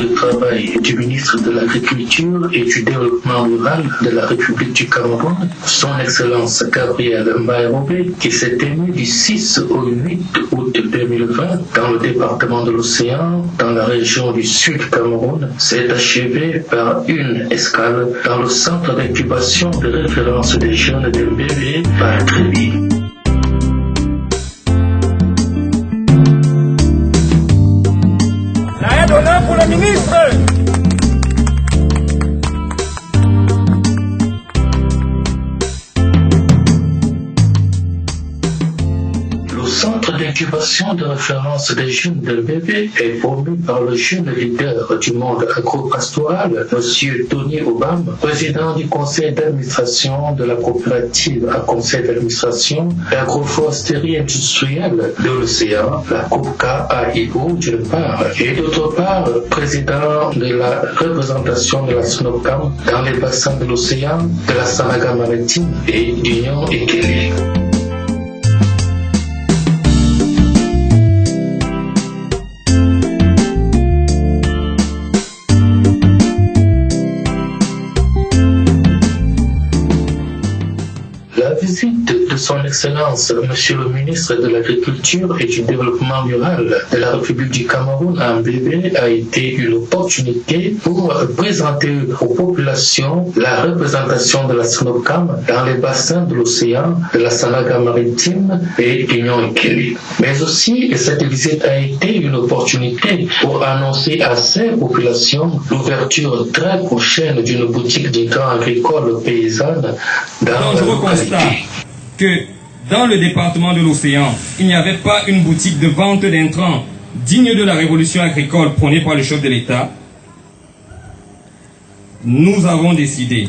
de travail du ministre de l'Agriculture et du Développement rural de la République du Cameroun, son Excellence Gabriel Mbaye-Robé, qui s'est tenu du 6 au 8 août 2020 dans le département de l'Océan, dans la région du Sud Cameroun, s'est achevé par une escale dans le centre d'incubation de référence des jeunes de Mbébé par Trévi. La aide d'honneur pour le ministre. Le centre d'incubation de référence des jeunes de Mbébé est promu par le jeune leader du monde agro-pastoral, M. Tony Obam, président du conseil d'administration de la coopérative à conseil d'administration d'agroforesterie industrielle de l'Océan, la COPCA AIO d'une part, et d'autre part, président de la représentation de la SNOCAM dans les bassins de l'Océan, de la Sanaga maritime et d'Union Ekele. La visite de son Excellence, Monsieur le ministre de l'Agriculture et du Développement rural de la République du Cameroun à Mbébé a été une opportunité pour présenter aux populations la représentation de la SNOCAM dans les bassins de l'Océan, de la Sanaga maritime et d'Union Ekele. Mais aussi, cette visite a été une opportunité pour annoncer à ces populations l'ouverture très prochaine d'une boutique d'intrants agricoles paysannes dans la localité. Que dans le département de l'Océan, il n'y avait pas une boutique de vente d'intrants digne de la révolution agricole prônée par le chef de l'État. Nous avons décidé,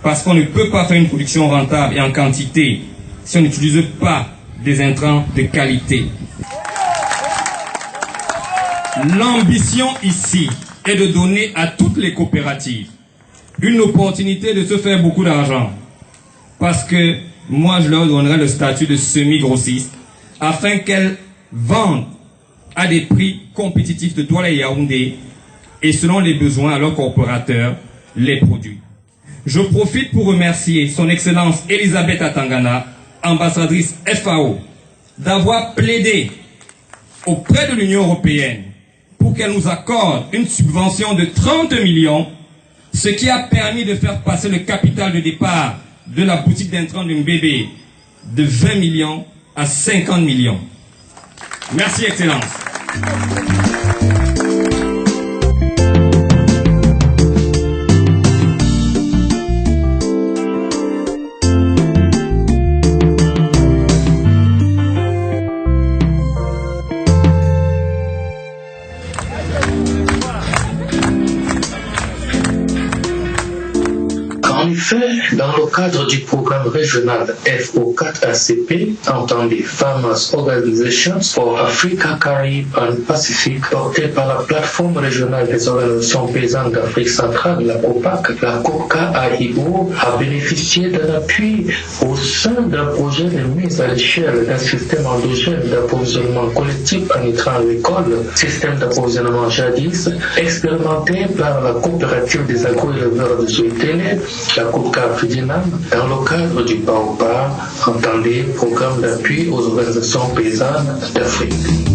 parce qu'on ne peut pas faire une production rentable et en quantité si on n'utilise pas des intrants de qualité. L'ambition ici est de donner à toutes les coopératives une opportunité de se faire beaucoup d'argent. Parce que moi, je leur donnerai le statut de semi-grossiste afin qu'elles vendent à des prix compétitifs de Douala et Yaoundé et selon les besoins à leurs coopérateurs les produits. Je profite pour remercier son Excellence Elisabeth Atangana, ambassadrice FAO, d'avoir plaidé auprès de l'Union européenne pour qu'elle nous accorde une subvention de 30 millions, ce qui a permis de faire passer le capital de départ de la boutique d'intrants de Mbébé de 20 millions à 50 millions. Merci, Excellence. En effet, dans le cadre du programme régional FO4ACP, entendez Farmers Organizations for Africa, Caribbean and Pacific, porté par la plateforme régionale des organisations paysannes d'Afrique centrale, la COPAC, la COPCA AIO a bénéficié d'un appui au sein d'un projet de mise à l'échelle d'un système endogène d'approvisionnement collectif en intrants agricoles, système d'approvisionnement jadis, expérimenté par la coopérative des agro-éleveurs de Zoïtélé, la COPCA Fidinam, dans le cadre du BAOBA, entendez Programme d'appui aux organisations paysannes d'Afrique.